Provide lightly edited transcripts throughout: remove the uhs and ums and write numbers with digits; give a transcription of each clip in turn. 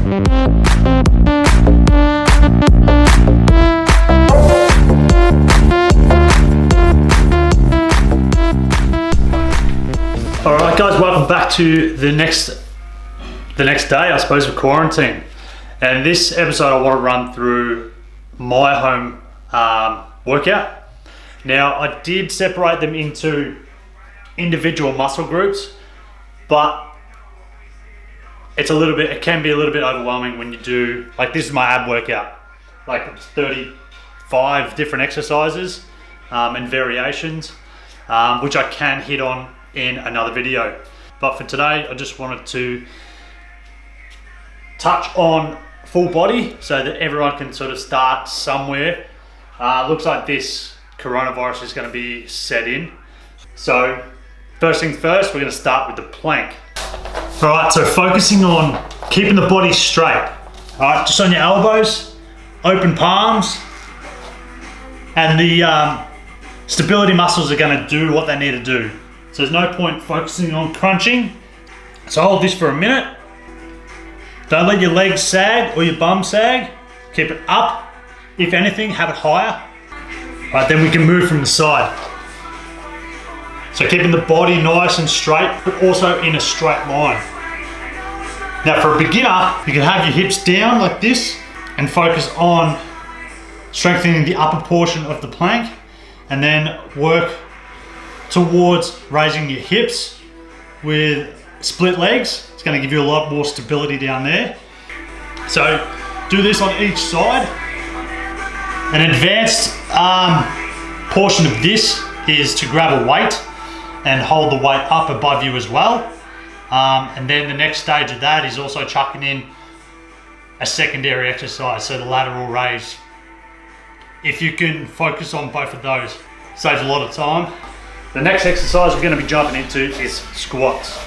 Alright guys, welcome back to the next day, I suppose, of quarantine. And this episode I want to run through my home workout. Now I did separate them into individual muscle groups, but it can be a little bit overwhelming when you do, like this is my ab workout, like it's 35 different exercises and variations, which I can hit on in another video. But for today, I just wanted to touch on full body so that everyone can sort of start somewhere. Looks like this coronavirus is going to be set in. So first things first, we're going to start with the plank. All right, so focusing on keeping the body straight. All right, just on your elbows, open palms, and the stability muscles are going to do what they need to do. So there's no point focusing on crunching. So hold this for a minute. Don't let your legs sag or your bum sag. Keep it up. If anything, have it higher. All right, then we can move from the side. So keeping the body nice and straight, but also in a straight line. Now for a beginner, you can have your hips down like this and focus on strengthening the upper portion of the plank, and then work towards raising your hips with split legs. It's going to give you a lot more stability down there. So do this on each side. An advanced portion of this is to grab a weight and hold the weight up above you as well. And then the next stage of that is also chucking in a secondary exercise, so the lateral raise. If you can focus on both of those, saves a lot of time. The next exercise we're going to be jumping into is squats.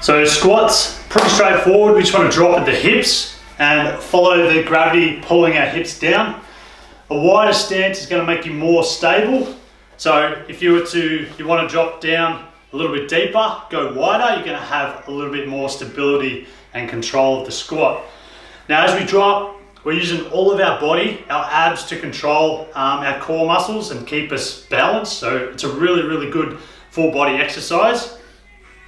So squats, pretty straightforward. We just want to drop at the hips and follow the gravity pulling our hips down. A wider stance is going to make you more stable. So if you want to drop down a little bit deeper, go wider, you're going to have a little bit more stability and control of the squat. Now as we drop, we're using all of our body, our abs, to control our core muscles and keep us balanced. So it's a really, really good full body exercise.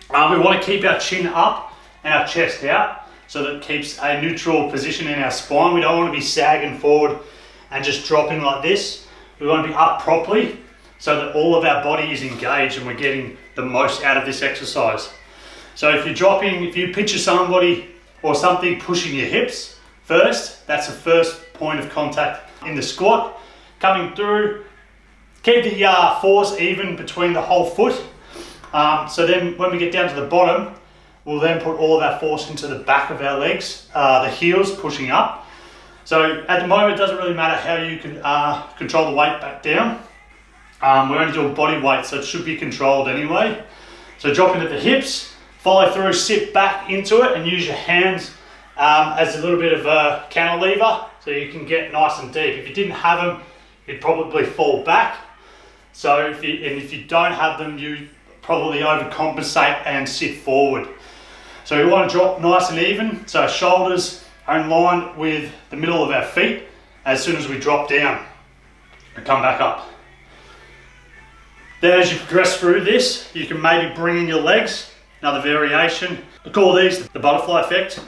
We want to keep our chin up and our chest out so that it keeps a neutral position in our spine. We don't want to be sagging forward and just dropping like this. We want to be up properly so that all of our body is engaged and we're getting the most out of this exercise. So if you picture somebody or something pushing your hips first, that's the first point of contact in the squat. Coming through, keep the force even between the whole foot. So then when we get down to the bottom, we'll then put all of our force into the back of our legs, the heels pushing up. So at the moment, it doesn't really matter how you can control the weight back down. We're only doing body weight, so it should be controlled anyway. So dropping at the hips, follow through, sit back into it, and use your hands as a little bit of a cantilever, so you can get nice and deep. If you didn't have them, you'd probably fall back. So if you don't have them, you probably overcompensate and sit forward. So we want to drop nice and even, so our shoulders are in line with the middle of our feet as soon as we drop down and come back up. Then as you progress through this, you can maybe bring in your legs, another variation. I call these the butterfly effect.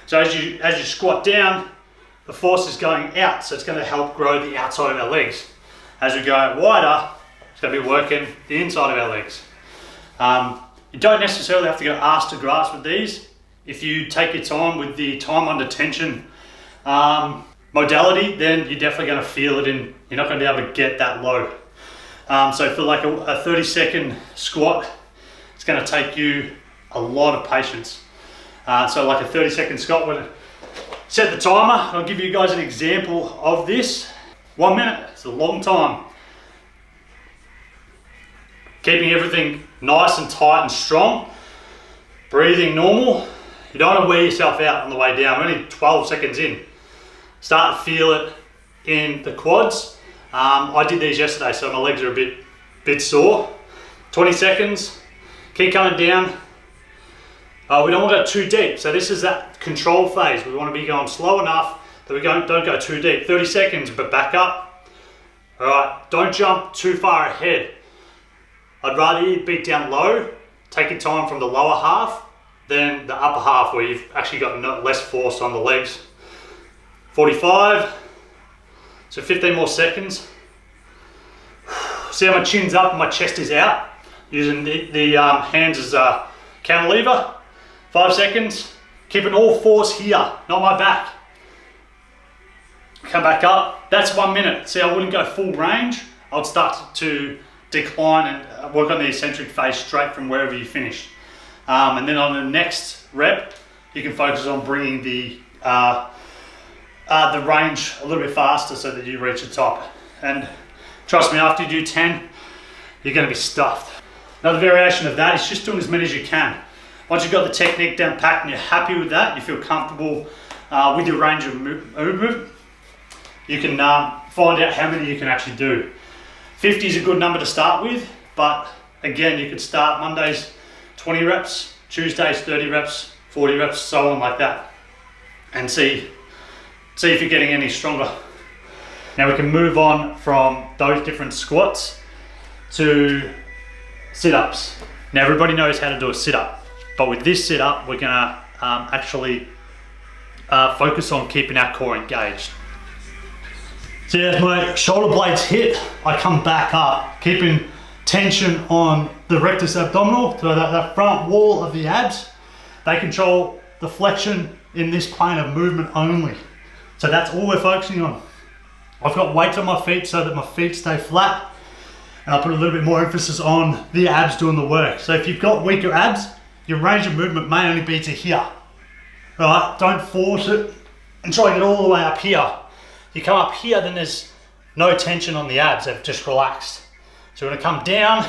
So as you squat down, the force is going out, so it's going to help grow the outside of our legs. As we go out wider, it's going to be working the inside of our legs. You don't necessarily have to go ass to grass with these. If you take your time with the time under tension modality, then you're definitely going to feel it in, you're not going to be able to get that low. So for like a 30-second squat, it's going to take you a lot of patience. So like a 30-second squat, we'll set the timer. I'll give you guys an example of this. 1 minute, it's a long time. Keeping everything nice and tight and strong. Breathing normal. You don't want to wear yourself out on the way down. We're only 12 seconds in. Start to feel it in the quads. I did these yesterday, so my legs are a bit sore. 20 seconds. Keep coming down. We don't want to go too deep. So this is that control phase. We want to be going slow enough that we don't go too deep. 30 seconds, but back up. All right, don't jump too far ahead. I'd rather you beat down low, take your time from the lower half than the upper half where you've actually got less force on the legs. 45, so 15 more seconds. See how my chin's up and my chest is out? Using the hands as a cantilever. 5 seconds, keeping all fours here, not my back. Come back up, that's 1 minute. See, I wouldn't go full range. I would start to decline and work on the eccentric phase straight from wherever you finished. And then on the next rep, you can focus on bringing the range a little bit faster so that you reach the top. And trust me, after you do 10, you're gonna be stuffed. Another variation of that is just doing as many as you can. Once you've got the technique down pat and you're happy with that, you feel comfortable with your range of movement, you can find out how many you can actually do. 50 is a good number to start with, but again, you could start Mondays 20 reps, Tuesdays 30 reps, 40 reps, so on like that, and see if you're getting any stronger. Now we can move on from those different squats to sit-ups. Now everybody knows how to do a sit-up, but with this sit-up, we're gonna actually focus on keeping our core engaged. So as my shoulder blades hit, I come back up, keeping tension on the rectus abdominal, so that front wall of the abs. They control the flexion in this plane of movement only. So that's all we're focusing on. I've got weights on my feet so that my feet stay flat, and I put a little bit more emphasis on the abs doing the work. So if you've got weaker abs, your range of movement may only be to here. All right, don't force it and try and get all the way up here. You come up here, then there's no tension on the abs, they've just relaxed. So we're gonna come down,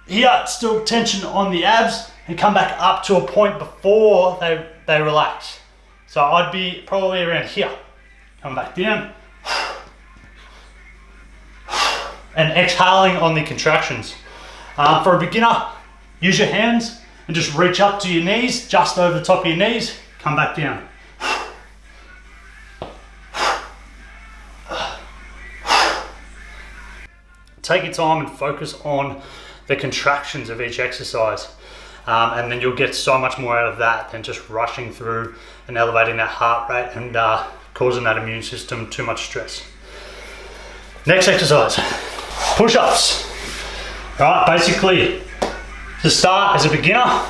here, still tension on the abs, and come back up to a point before they relax. So I'd be probably around here. Come back down. And exhaling on the contractions. For a beginner, use your hands and just reach up to your knees, just over the top of your knees, come back down. Take your time and focus on the contractions of each exercise. And then you'll get so much more out of that than just rushing through and elevating that heart rate and causing that immune system too much stress. Next exercise, push-ups. All right, basically, to start as a beginner,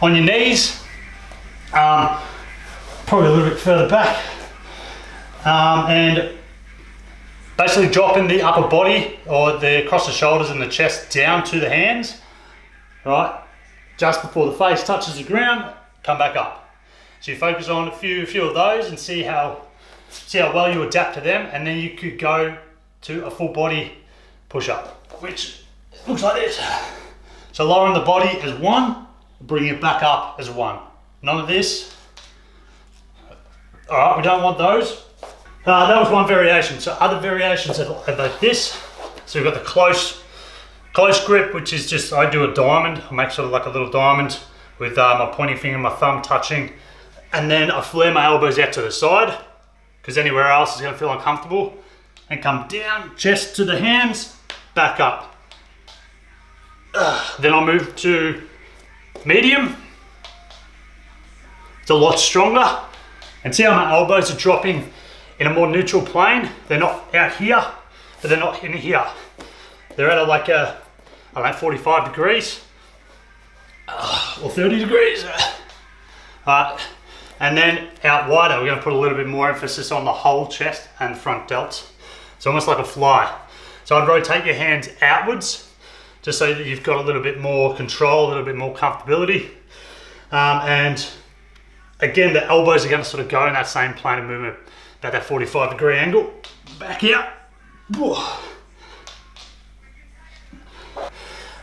on your knees, probably a little bit further back, and basically dropping the upper body or across the shoulders and the chest down to the hands, right? Just before the face touches the ground, come back up. So you focus on a few of those and see how well you adapt to them, and then you could go to a full body push-up, which looks like this. So lowering the body as one, bringing it back up as one. None of this. All right, we don't want those. That was one variation. So other variations are like this. So we've got the close grip, which is just, I do a diamond. I make sort of like a little diamond with my pointing finger and my thumb touching. And then I flare my elbows out to the side because anywhere else is gonna feel uncomfortable. And come down, chest to the hands, back up. Then I'll move to medium. It's a lot stronger. And see how my elbows are dropping in a more neutral plane? They're not out here, but they're not in here. They're at like I don't know, 45 degrees or 30 degrees. And then out wider, we're gonna put a little bit more emphasis on the whole chest and front delts. It's almost like a fly. So I'd rotate your hands outwards, just so that you've got a little bit more control, a little bit more comfortability. And again, the elbows are gonna sort of go in that same plane of movement, about that 45-degree angle. Back here.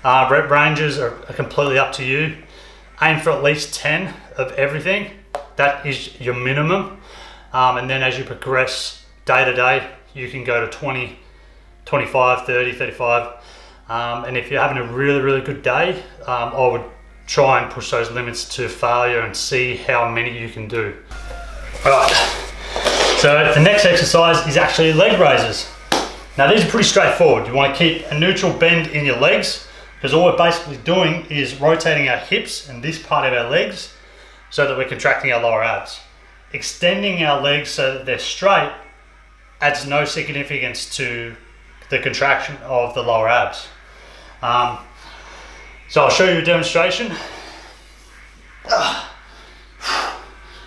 Rep ranges are completely up to you. Aim for at least 10 of everything. That is your minimum. And then as you progress day to day, you can go to 20, 25, 30, 35. And if you're having a really, really good day, I would try and push those limits to failure and see how many you can do. All right, so the next exercise is actually leg raises. Now these are pretty straightforward. You want to keep a neutral bend in your legs, because all we're basically doing is rotating our hips and this part of our legs so that we're contracting our lower abs. Extending our legs so that they're straight adds no significance to the contraction of the lower abs. So I'll show you a demonstration.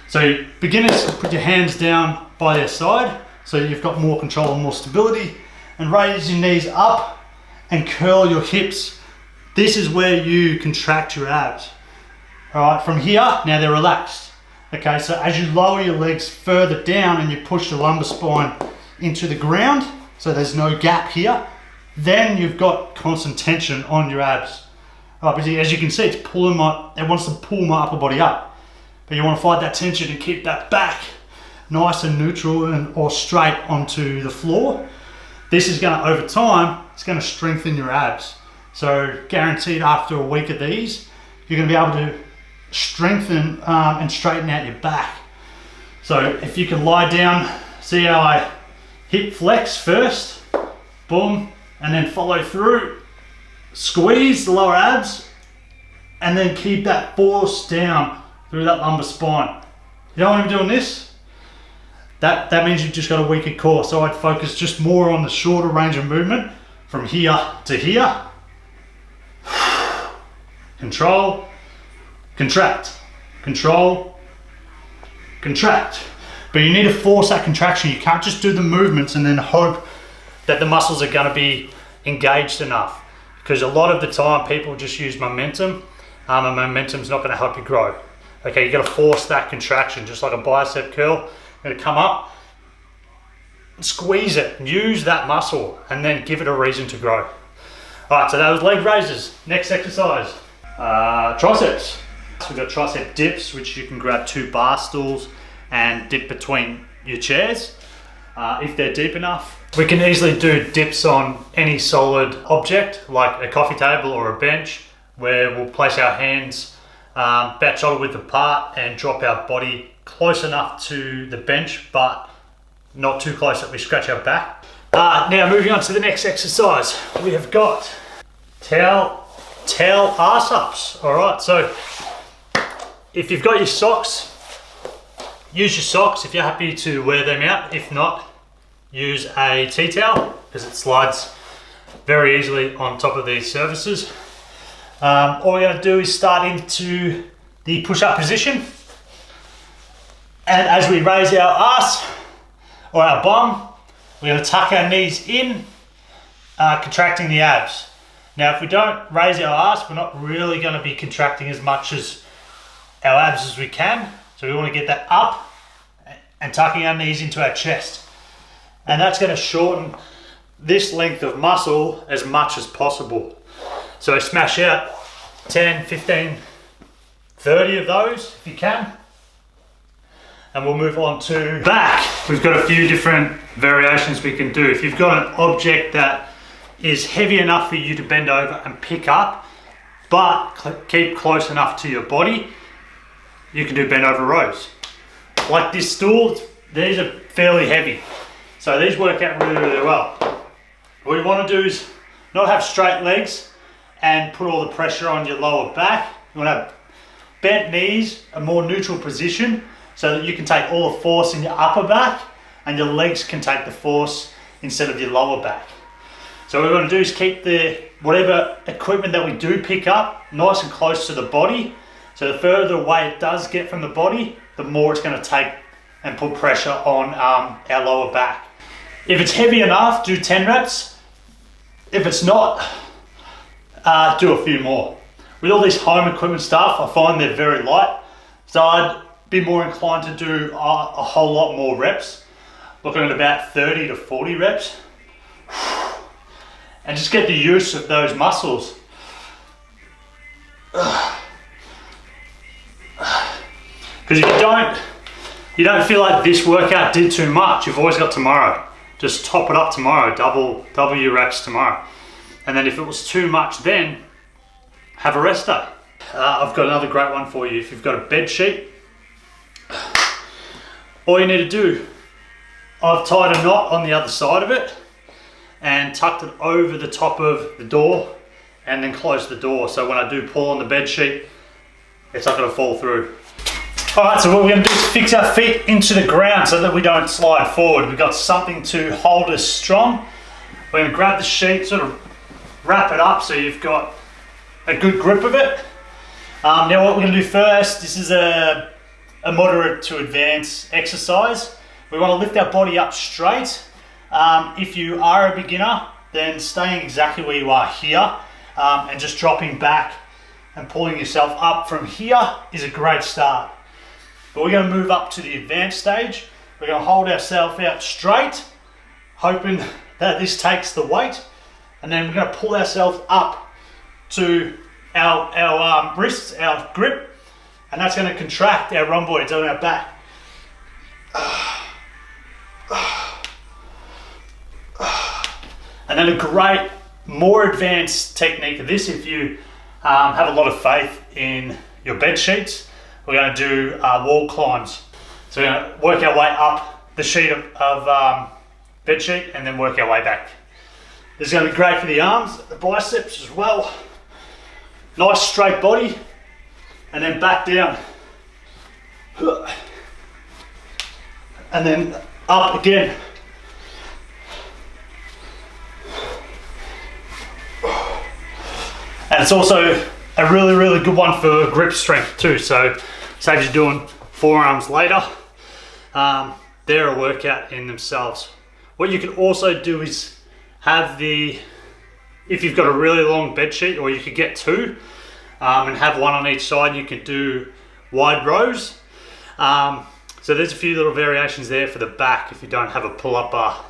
So beginners, put your hands down by their side so you've got more control and more stability, and raise your knees up and curl your hips. This is where you contract your abs. All right, from here, now they're relaxed. Okay, so as you lower your legs further down and you push the lumbar spine into the ground, so there's no gap here, then you've got constant tension on your abs. Right, but as you can see, it wants to pull my upper body up. But you want to fight that tension and keep that back nice and neutral or straight onto the floor. This is going to, over time, it's going to strengthen your abs. So guaranteed after a week of these, you're going to be able to strengthen and straighten out your back. So if you can lie down, see how I hip flex first, boom, and then follow through, squeeze the lower abs, and then keep that force down through that lumbar spine. You don't want to be doing this? That means you've just got a weaker core. So I'd focus just more on the shorter range of movement from here to here. Control, contract, control, contract. But you need to force that contraction. You can't just do the movements and then hope that the muscles are going to be engaged enough. Because a lot of the time people just use momentum, and momentum's not going to help you grow. Okay, you got to force that contraction, just like a bicep curl. You're going to come up, squeeze it, use that muscle, and then give it a reason to grow. All right, so that was leg raises. Next exercise, triceps. So we've got tricep dips, which you can grab 2 bar stools and dip between your chairs if they're deep enough. We can easily do dips on any solid object, like a coffee table or a bench, where we'll place our hands about shoulder width apart and drop our body close enough to the bench, but not too close that we scratch our back. Now moving on to the next exercise, we have got towel arse ups. All right, so if you've got your socks, use your socks if you're happy to wear them out. If not, use a tea towel because it slides very easily on top of these surfaces. All we're going to do is start into the push-up position, and as we raise our arse or our bum, we're going to tuck our knees in, contracting the abs. Now if we don't raise our arse, we're not really going to be contracting as much as our abs as we can, so we want to get that up and tucking our knees into our chest, and that's going to shorten this length of muscle as much as possible. So smash out 10, 15, 30 of those if you can. And we'll move on to back. We've got a few different variations we can do. If you've got an object that is heavy enough for you to bend over and pick up, but keep close enough to your body, you can do bend over rows. Like this stool, these are fairly heavy. So these work out really, really well. What you want to do is not have straight legs and put all the pressure on your lower back. You want to have bent knees, a more neutral position, so that you can take all the force in your upper back and your legs can take the force instead of your lower back. So what we want to do is keep whatever equipment that we do pick up nice and close to the body. So the further away it does get from the body, the more it's going to take and put pressure on our lower back. If it's heavy enough, do 10 reps. If it's not, do a few more. With all this home equipment stuff, I find they're very light. So I'd be more inclined to do a whole lot more reps, looking at about 30 to 40 reps. And just get the use of those muscles. Because if you don't feel like this workout did too much, you've always got tomorrow. Just top it up tomorrow, double your reps tomorrow. And then if it was too much then, have a rest day. I've got another great one for you. If you've got a bed sheet, all you need to do, I've tied a knot on the other side of it and tucked it over the top of the door and then closed the door. So when I do pull on the bed sheet, it's not going to fall through. All right, so what we're going to do is fix our feet into the ground so that we don't slide forward. We've got something to hold us strong. We're going to grab the sheet, sort of wrap it up so you've got a good grip of it. Now what we're going to do first, this is a moderate to advanced exercise. We want to lift our body up straight. If you are a beginner, then staying exactly where you are here and just dropping back and pulling yourself up from here is a great start. But we're going to move up to the advanced stage. We're going to hold ourselves out straight, hoping that this takes the weight, and then we're going to pull ourselves up to our wrists, our grip, and that's going to contract our rhomboids on our back. And then a great, more advanced technique of this, if you have a lot of faith in your bed sheets, we're going to do wall climbs. So we're going to work our way up the sheet of bed sheet and then work our way back. This is going to be great for the arms, the biceps as well. Nice straight body, and then back down. And then up again. And it's also a really, really good one for grip strength too. So saves you doing forearms later. They're a workout in themselves. What you can also do is have if you've got a really long bed sheet, or you could get two and have one on each side, you can do wide rows. So there's a few little variations there for the back if you don't have a pull-up bar,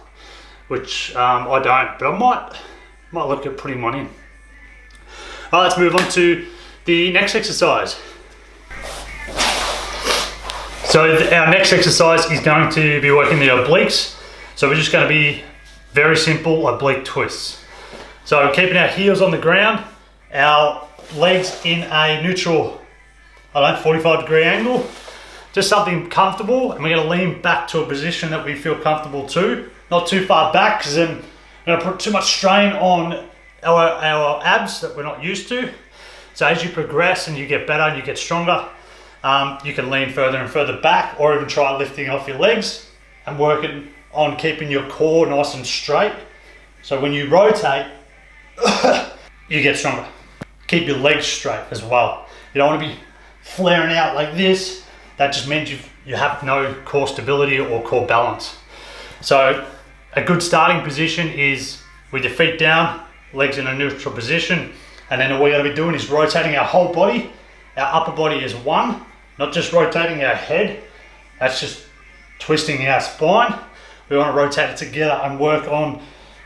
which I don't, but I might look at putting one in. All right, let's move on to the next exercise. So our next exercise is going to be working the obliques. So we're just going to be very simple oblique twists. So keeping our heels on the ground, our legs in a neutral, 45-degree angle, just something comfortable, and we're going to lean back to a position that we feel comfortable to, not too far back, because then we're going to put too much strain on our abs that we're not used to. So as you progress and you get better and you get stronger, you can lean further and further back, or even try lifting off your legs and working on keeping your core nice and straight. So when you rotate, you get stronger. Keep your legs straight as well. You don't want to be flaring out like this. That just means you have no core stability or core balance. So a good starting position is with your feet down, legs in a neutral position, and then all we're going to be doing is rotating our whole body. Our upper body is one, not just rotating our head. That's just twisting our spine. We want to rotate it together and work on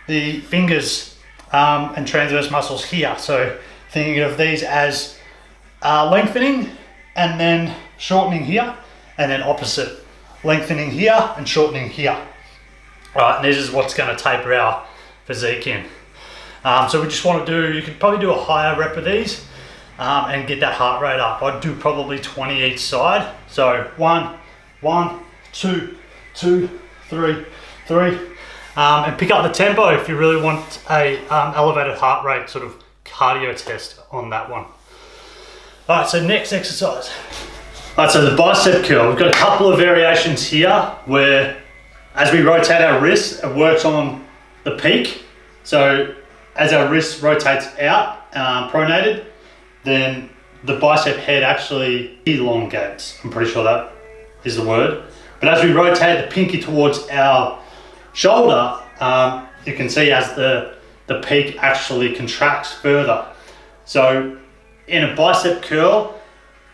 the fingers and transverse muscles here. So thinking of these as lengthening and then shortening here, and then opposite, lengthening here and shortening here. All right, and this is what's going to taper our physique in. So we just want to do, you could probably do a higher rep of these and get that heart rate up. I'd do probably 20 each side. So 1, 2, 2, 3, 3. And pick up the tempo if you really want a elevated heart rate sort of cardio test on that one. All right, so next exercise. All right, so the bicep curl. We've got a couple of variations here where as we rotate our wrists, it works on the peak. So as our wrist rotates out, pronated, then the bicep head actually elongates. I'm pretty sure that is the word. But as we rotate the pinky towards our shoulder, you can see as the peak actually contracts further. So in a bicep curl,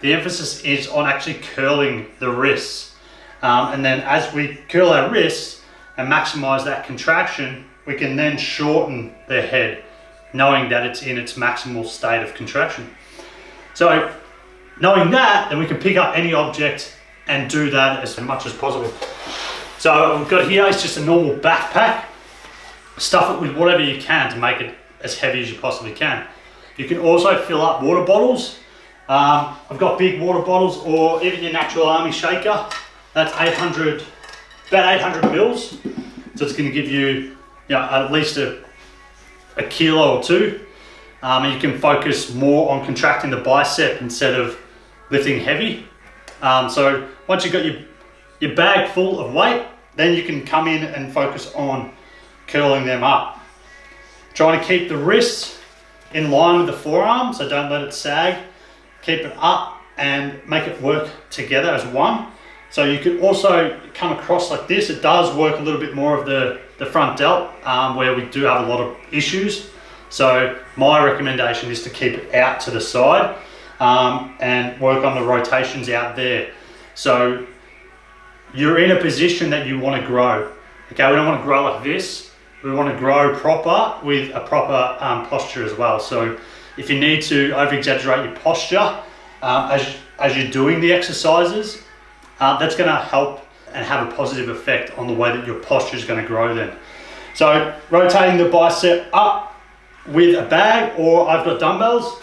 the emphasis is on actually curling the wrists. And then as we curl our wrists and maximize that contraction, we can then shorten the head, knowing that it's in its maximal state of contraction. So knowing that, then we can pick up any object and do that as much as possible. So what we've got here is just a normal backpack. Stuff it with whatever you can to make it as heavy as you possibly can. You can also fill up water bottles I've got big water bottles, or even your Natural Army shaker. That's about 800 mils. So it's going to give you, at least a kilo or two. And you can focus more on contracting the bicep instead of lifting heavy. So once you've got your bag full of weight, then you can come in and focus on curling them up. Trying to keep the wrists in line with the forearm, so don't let it sag. Keep it up and make it work together as one. So you can also come across like this. It does work a little bit more of the front delt, where we do have a lot of issues. So my recommendation is to keep it out to the side and work on the rotations out there. So you're in a position that you want to grow. Okay, we don't want to grow like this. We want to grow proper with a proper posture as well. So if you need to over-exaggerate your posture as you're doing the exercises, that's going to help and have a positive effect on the way that your posture is going to grow then. So rotating the bicep up with a bag, or I've got dumbbells.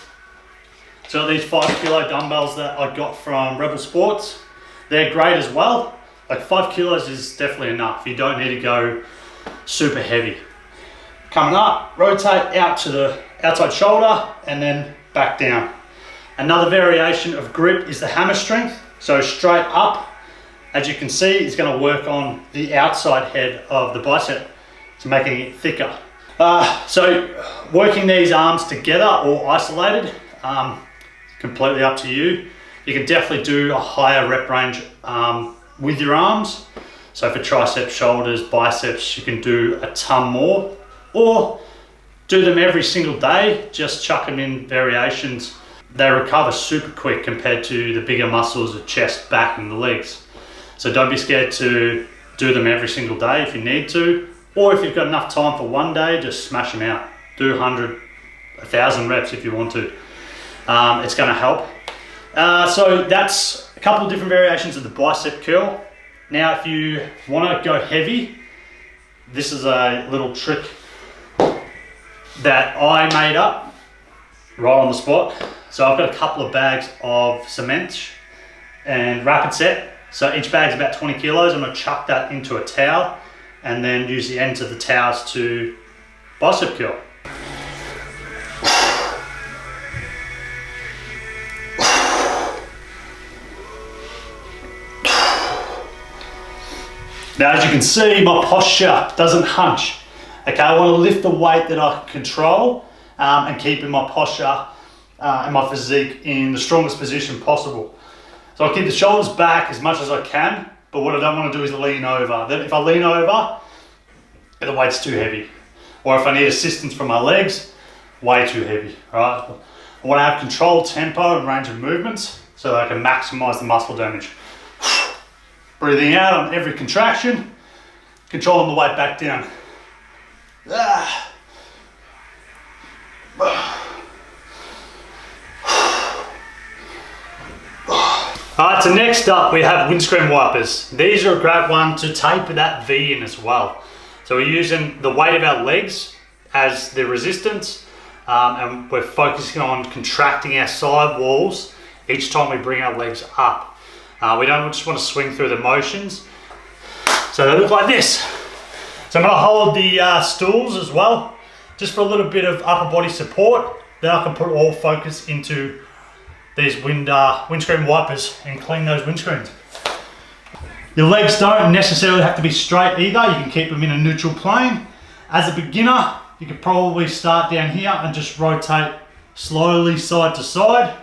So these 5 kilo dumbbells that I got from Rebel Sports, they're great as well. Like 5 kilos is definitely enough. You don't need to go super heavy. Coming up, rotate out to the outside shoulder and then back down. Another variation of grip is the hammer strength. So straight up, as you can see, is going to work on the outside head of the bicep, so making it thicker. So working these arms together or isolated, completely up to you. You can definitely do a higher rep range with your arms. So for triceps, shoulders, biceps, you can do a ton more, or do them every single day, just chuck them in variations. They recover super quick compared to the bigger muscles of chest, back and the legs. So don't be scared to do them every single day if you need to, or if you've got enough time for one day, just smash them out. Do 100, 1,000 reps if you want to. It's gonna help. So that's a couple of different variations of the bicep curl. Now, if you want to go heavy, this is a little trick that I made up right on the spot. So I've got a couple of bags of cement and rapid set. So each bag's about 20 kilos. I'm going to chuck that into a towel and then use the ends of the towels to bicep curl. Now, as you can see, my posture doesn't hunch. Okay, I want to lift the weight that I can control and keep in my posture and my physique in the strongest position possible. So I keep the shoulders back as much as I can, but what I don't want to do is lean over. Then if I lean over, the weight's too heavy. Or if I need assistance from my legs, way too heavy, right? I want to have controlled tempo and range of movements so that I can maximize the muscle damage. Breathing out on every contraction, controlling the weight back down. Alright, so next up we have windscreen wipers. These are a great one to taper that V in as well. So we're using the weight of our legs as the resistance, and we're focusing on contracting our side walls each time we bring our legs up. We don't just want to swing through the motions. So they look like this. So I'm going to hold the stools as well, just for a little bit of upper body support. Then I can put all focus into these windscreen wipers and clean those windscreens. Your legs don't necessarily have to be straight either. You can keep them in a neutral plane. As a beginner, you could probably start down here and just rotate slowly side to side,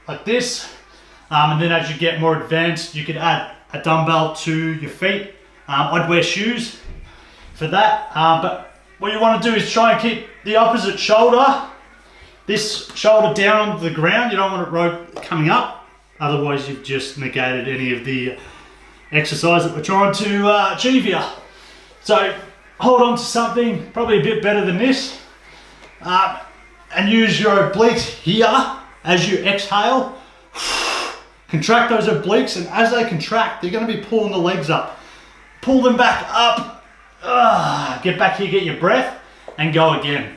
like this. And then as you get more advanced, you could add a dumbbell to your feet. I'd wear shoes for that. But what you want to do is try and keep the opposite shoulder, this shoulder down onto the ground. You don't want it coming up. Otherwise, you've just negated any of the exercise that we're trying to achieve here. So hold on to something probably a bit better than this. And use your obliques here as you exhale. Contract those obliques, and as they contract, they're going to be pulling the legs up. Pull them back up. Get back here, get your breath, and go again.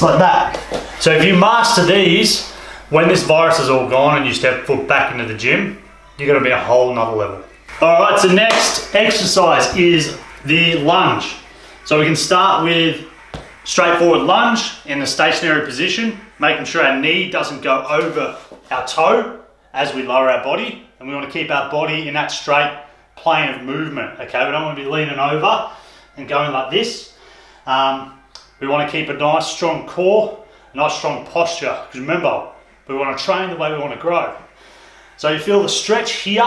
just like that. So if you master these, when this virus is all gone and you step foot back into the gym, you're gonna be a whole nother level. All right, so next exercise is the lunge. So we can start with straightforward lunge in a stationary position, making sure our knee doesn't go over our toe as we lower our body, and we want to keep our body in that straight plane of movement, okay? We don't want to be leaning over and going like this. We want to keep a nice strong core, a nice strong posture, because remember, we want to train the way we want to grow. So you feel the stretch here,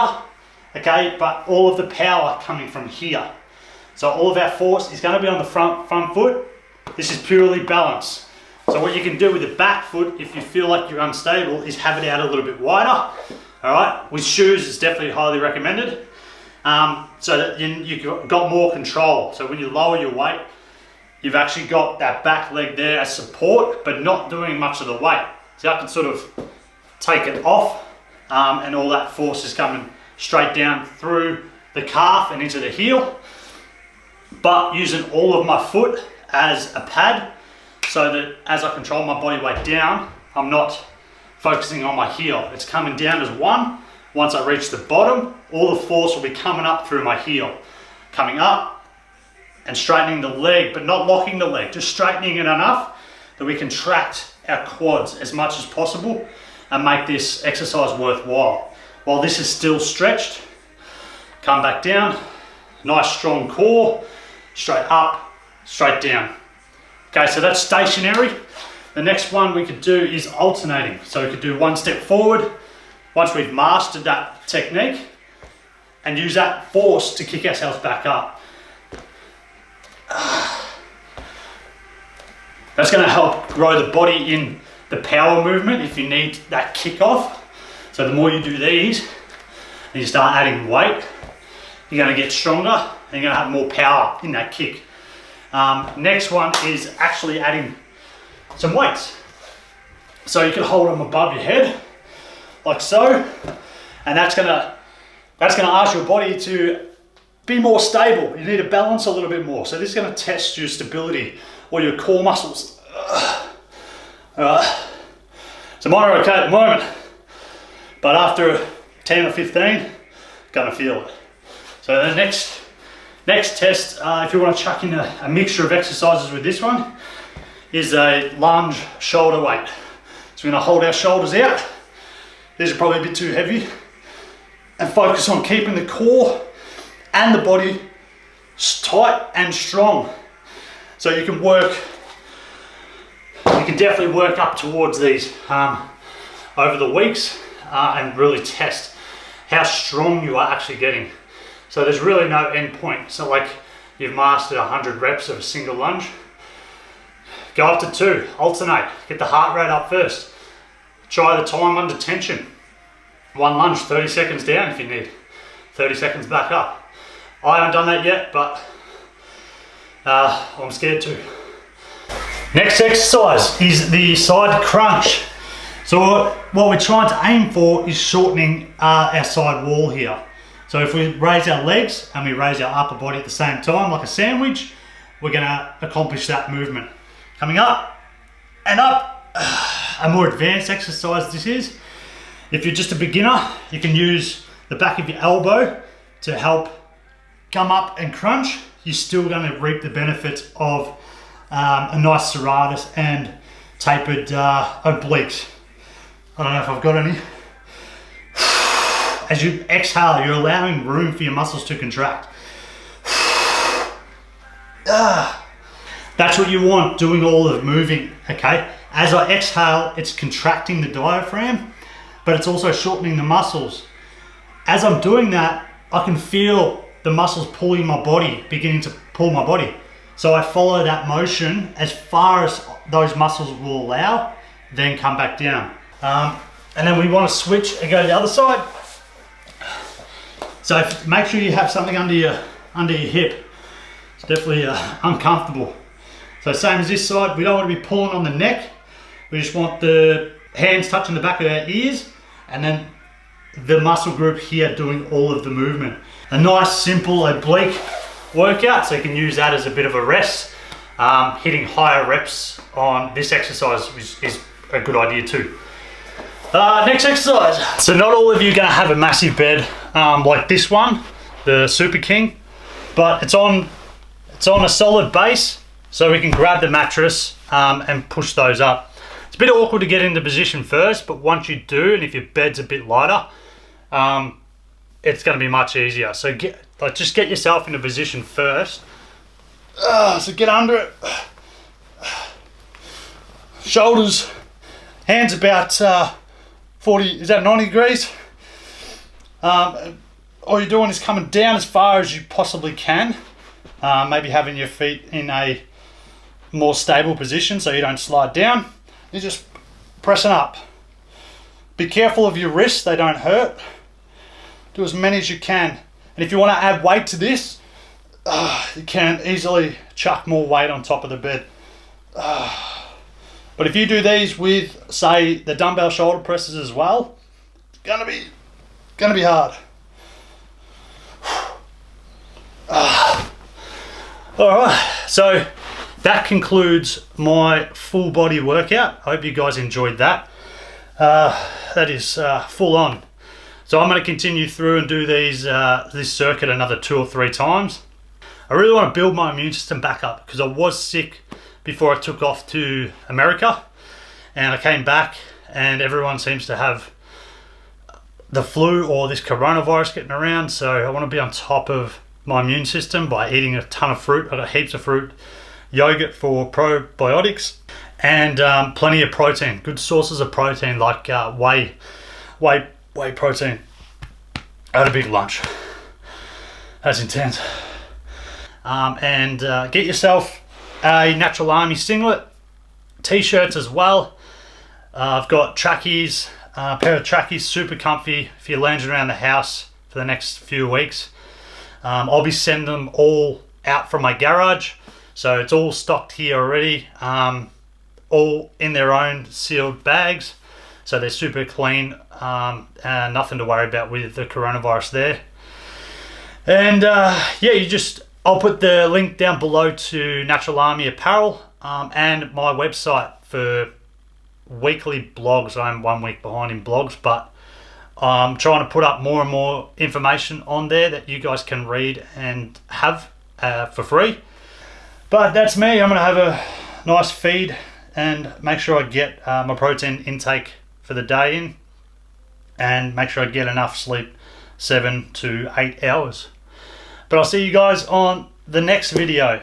okay, but all of the power coming from here. So all of our force is going to be on the front foot. This is purely balance. So what you can do with the back foot, if you feel like you're unstable, is have it out a little bit wider. All right, with shoes, it's definitely highly recommended. So that you've got more control. So when you lower your weight, you've actually got that back leg there as support, but not doing much of the weight. So I can sort of take it off, and all that force is coming straight down through the calf and into the heel, but using all of my foot as a pad, so that as I control my body weight down, I'm not focusing on my heel. It's coming down as one. Once I reach the bottom, all the force will be coming up through my heel, coming up and straightening the leg, but not locking the leg, just straightening it enough that we contract our quads as much as possible and make this exercise worthwhile. While this is still stretched, come back down, nice strong core, straight up, straight down. Okay, so that's stationary. The next one we could do is alternating. So we could do one step forward, once we've mastered that technique, and use that force to kick ourselves back up. That's going to help grow the body in the power movement if you need that kick off. So the more you do these and you start adding weight, you're going to get stronger and you're going to have more power in that kick. Next one is actually adding some weights. So you can hold them above your head like so, and that's going to ask your body to be more stable. You need to balance a little bit more. So this is going to test your stability or your core muscles. Alright, so mine are okay at the moment, but after 10 or 15, gonna feel it. So the next test, if you want to chuck in a mixture of exercises with this one, is a lunge shoulder weight. So we're gonna hold our shoulders out. These are probably a bit too heavy, and focus on keeping the core and the body tight and strong. So you can definitely work up towards these over the weeks and really test how strong you are actually getting. So there's really no end point. It's not like you've mastered 100 reps of a single lunge. Go up to 2, alternate, get the heart rate up first. Try the time under tension. One lunge, 30 seconds down if you need, 30 seconds back up. I haven't done that yet, but I'm scared to. Next exercise is the side crunch. So what we're trying to aim for is shortening our side wall here. So if we raise our legs and we raise our upper body at the same time, like a sandwich, we're gonna accomplish that movement. Coming up and up, a more advanced exercise this is. If you're just a beginner, you can use the back of your elbow to help come up and crunch. You're still gonna reap the benefits of a nice serratus and tapered obliques. I don't know if I've got any. As you exhale, you're allowing room for your muscles to contract. That's what you want, doing all of moving, okay? As I exhale, it's contracting the diaphragm, but it's also shortening the muscles. As I'm doing that, I can feel the muscles pulling my body, beginning to pull my body. So I follow that motion as far as those muscles will allow, then come back down. And then we want to switch and go to the other side. So make sure you have something under your hip. It's definitely uncomfortable. So same as this side, we don't want to be pulling on the neck. We just want the hands touching the back of our ears, and then the muscle group here doing all of the movement. A nice simple oblique workout, so you can use that as a bit of a rest hitting higher reps on this exercise is a good idea too. Next exercise. So not all of you are going to have a massive bed like this one, the Super King, but it's on a solid base, so we can grab the mattress and push those up. It's a bit awkward to get into position first, but once you do, and if your bed's a bit lighter, it's going to be much easier. So just get yourself into position first. So get under it. Shoulders, hands about 40, is that 90 degrees? All you're doing is coming down as far as you possibly can. Maybe having your feet in a more stable position so you don't slide down. You're just pressing up. Be careful of your wrists, they don't hurt. Do as many as you can. And if you want to add weight to this, you can easily chuck more weight on top of the bed. But if you do these with, say, the dumbbell shoulder presses as well, it's gonna be hard. All right, so that concludes my full body workout. I hope you guys enjoyed that. That is full on. So I'm going to continue through and do this circuit another 2 or 3 times. I really want to build my immune system back up because I was sick before I took off to America, and I came back and everyone seems to have the flu or this coronavirus getting around. So I want to be on top of my immune system by eating a ton of fruit. I got heaps of fruit, yogurt for probiotics, and plenty of protein, good sources of protein like whey protein. I had a big lunch. That's intense. And get yourself a Natural Army singlet, t-shirts as well. I've got trackies, a pair of trackies, super comfy if you're lounging around the house for the next few weeks. I'll be sending them all out from my garage, so it's all stocked here already, all in their own sealed bags, so they're super clean, and nothing to worry about with the coronavirus there. And yeah, I'll put the link down below to Natural Army apparel and my website for weekly blogs. I'm 1 week behind in blogs, but I'm trying to put up more and more information on there that you guys can read and have for free. But that's me. I'm going to have a nice feed and make sure I get my protein intake for the day in, and make sure I get enough sleep, 7 to 8 hours. But I'll see you guys on the next video.